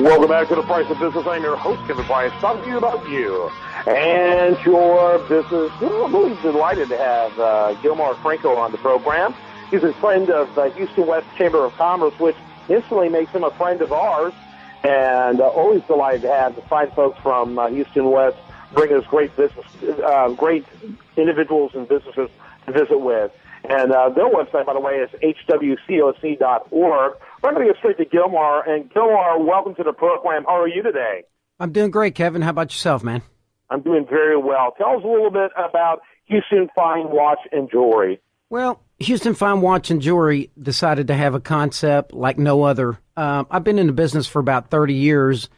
Welcome back to The Price of Business. I'm your host, Kevin Price, talking to you about you and your business. I'm really delighted to have Gilmar Franco on the program. He's a friend of the Houston West Chamber of Commerce, which instantly makes him a friend of ours, and always delighted to have the fine folks from Houston West bring us great business, great individuals and businesses to visit with. And their website, by the way, is hwcoc.org. We're going to get straight to Gilmar. And Gilmar, welcome to the program. How are you today? I'm doing great, Kevin. How about yourself, man? I'm doing very well. Tell us a little bit about Houston Fine Watch and Jewelry. Well, Houston Fine Watch and Jewelry decided to have a concept like no other. I've been in the business for about 30 years,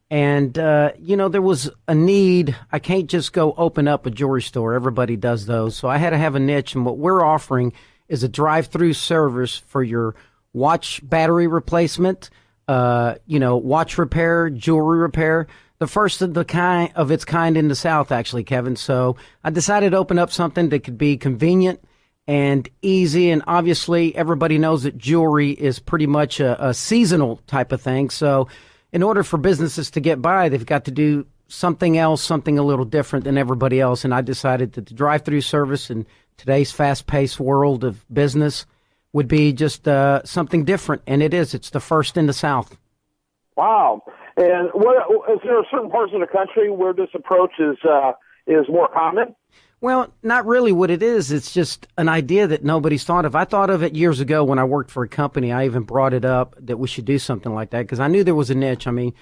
and, there was a need. I can't just go open up a jewelry store. Everybody does those. So I had to have a niche, and what we're offering is a drive-through service for your watch battery replacement, watch repair, jewelry repair, the first of its kind in the South, actually, Kevin. So I decided to open up something that could be convenient and easy. And obviously, everybody knows that jewelry is pretty much a seasonal type of thing. So in order for businesses to get by, they've got to do something else, something a little different than everybody else. And I decided that the drive-through service in today's fast-paced world of business would be just something different, and it is. It's the first in the South. Wow. And is there certain parts of the country where this approach is more common? Well, not really what it is. It's just an idea that nobody's thought of. I thought of it years ago when I worked for a company. I even brought it up that we should do something like that because I knew there was a niche. I mean,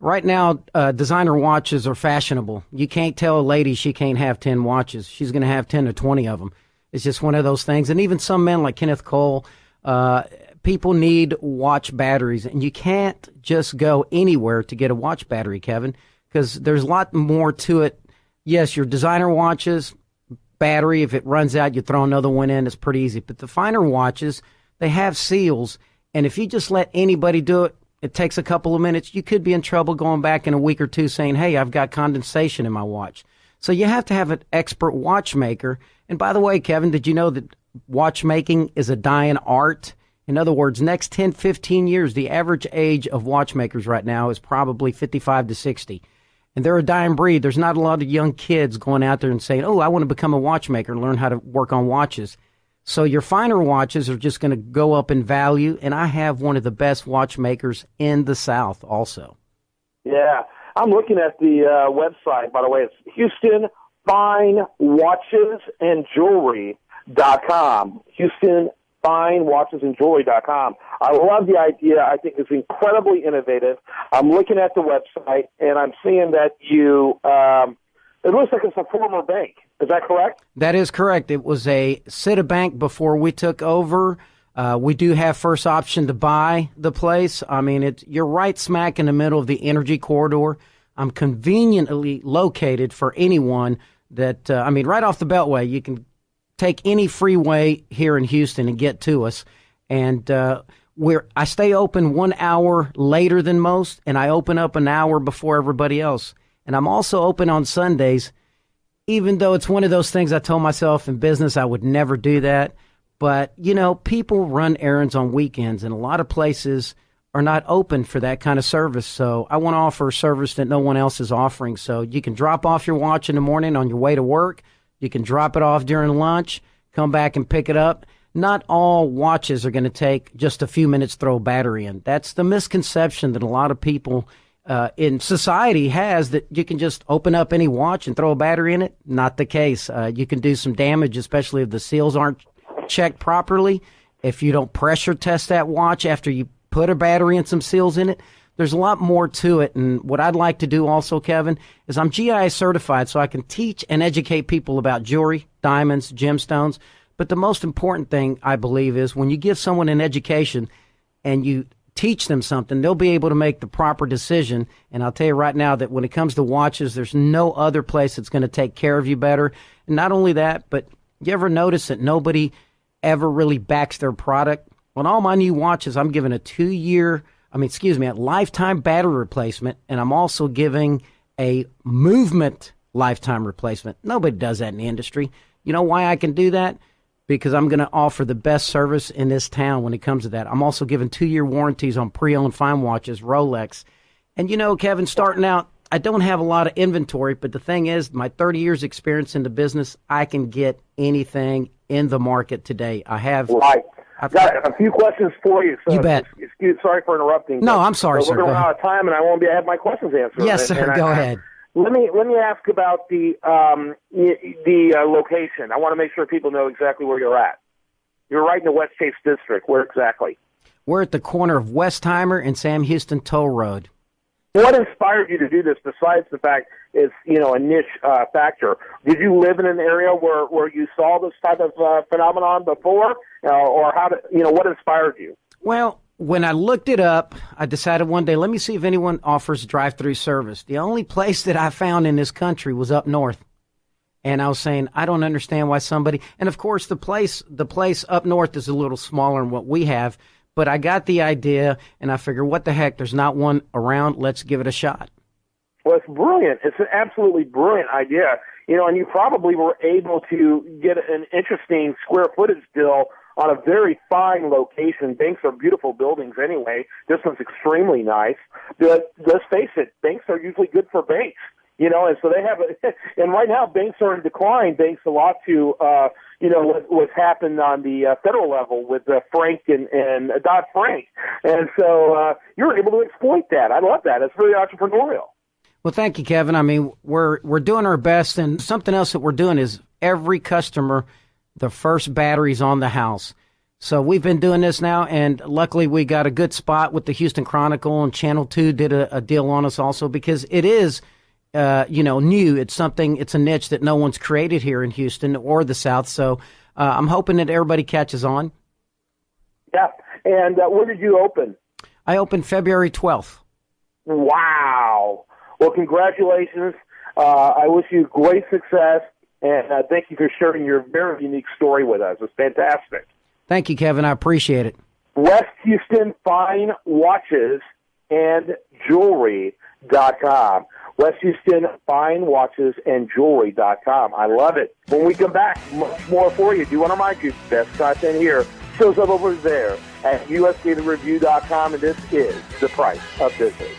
right now, designer watches are fashionable. You can't tell a lady she can't have 10 watches. She's going to have 10 or 20 of them. It's just one of those things. And even some men like Kenneth Cole, people need watch batteries. And you can't just go anywhere to get a watch battery, Kevin, because there's a lot more to it. Yes, your designer watches, battery, if it runs out, you throw another one in. It's pretty easy. But the finer watches, they have seals. And if you just let anybody do it, it takes a couple of minutes. You could be in trouble going back in a week or two saying, hey, I've got condensation in my watch. So you have to have an expert watchmaker. And by the way, Kevin, did you know that watchmaking is a dying art? In other words, next 10, 15 years, the average age of watchmakers right now is probably 55 to 60. And they're a dying breed. There's not a lot of young kids going out there and saying, oh, I want to become a watchmaker and learn how to work on watches. So your finer watches are just going to go up in value. And I have one of the best watchmakers in the South also. Yeah. I'm looking at the website, by the way. It's HoustonFineWatchesAndJewelry.com. HoustonFineWatchesAndJewelry.com. I love the idea. I think it's incredibly innovative. I'm looking at the website, and I'm seeing that it looks like it's a former bank. Is that correct? That is correct. It was a Citibank before we took over. We do have first option to buy the place. I mean, you're right smack in the middle of the energy corridor. I'm conveniently located for anyone that, right off the Beltway. You can take any freeway here in Houston and get to us. And I stay open 1 hour later than most, and I open up an hour before everybody else. And I'm also open on Sundays, even though it's one of those things I told myself in business I would never do that. But, people run errands on weekends, and a lot of places are not open for that kind of service. So I want to offer a service that no one else is offering. So you can drop off your watch in the morning on your way to work. You can drop it off during lunch, come back and pick it up. Not all watches are going to take just a few minutes to throw a battery in. That's the misconception that a lot of people in society has, that you can just open up any watch and throw a battery in it. Not the case. You can do some damage, especially if the seals aren't checked properly. If you don't pressure test that watch after you put a battery and some seals in it, there's a lot more to it. And what I'd like to do also, Kevin, is I'm GI certified, so I can teach and educate people about jewelry, diamonds, gemstones. But the most important thing, I believe, is when you give someone an education and you teach them something, they'll be able to make the proper decision. And I'll tell you right now that when it comes to watches, there's no other place that's going to take care of you better. And not only that, but you ever notice that nobody ever really backs their product? On all my new watches, I'm giving a lifetime battery replacement, and I'm also giving a movement lifetime replacement. Nobody does that in the industry. You know why I can do that? Because I'm going to offer the best service in this town when it comes to that. I'm also giving 2-year warranties on pre-owned fine watches, Rolex, And, Kevin, starting out, I don't have a lot of inventory, but the thing is, my 30 years experience in the business, I can get anything in the market today. I have. Right. I've got a few questions for you. So you bet. Sorry for interrupting. No, I'm sorry, sir. We're going to run out of time, and I won't be have my questions answered. Yes, sir. Go ahead. Let me ask about the location. I want to make sure people know exactly where you're at. You're right in the West Chase District. Where exactly? We're at the corner of Westheimer and Sam Houston Toll Road. What inspired you to do this, besides the fact it's, a niche factor? Did you live in an area where you saw this type of phenomenon before? Or what inspired you? Well, when I looked it up, I decided one day, let me see if anyone offers drive-through service. The only place that I found in this country was up north. And I was saying, I don't understand why somebody, and of course the place up north is a little smaller than what we have, but I got the idea and I figured, what the heck, there's not one around, let's give it a shot. Well, it's brilliant. It's an absolutely brilliant idea. And you probably were able to get an interesting square footage deal on a very fine location. Banks are beautiful buildings anyway. This one's extremely nice. But let's face it, banks are usually good for banks. And so they have, and right now banks are in decline thanks a lot to, what's happened on the federal level with Frank and Dodd-Frank. And so you're able to exploit that. I love that. It's really entrepreneurial. Well, thank you, Kevin. I mean, we're doing our best, and something else that we're doing is every customer, the first battery's on the house. So we've been doing this now, and luckily we got a good spot with the Houston Chronicle, and Channel 2 did a deal on us also because it is, new. It's a niche that no one's created here in Houston or the South. So I'm hoping that everybody catches on. Yeah. And where did you open? I opened February 12th. Wow. Well, congratulations. I wish you great success, and thank you for sharing your very unique story with us. It's fantastic. Thank you, Kevin. I appreciate it. West Houston Fine Watches and Jewelry.com. West Houston Fine Watches and Jewelry.com. I love it. When we come back, much more for you. Do want to remind you, best content here shows up over there at usdailyreview.com, and this is The Price of Business.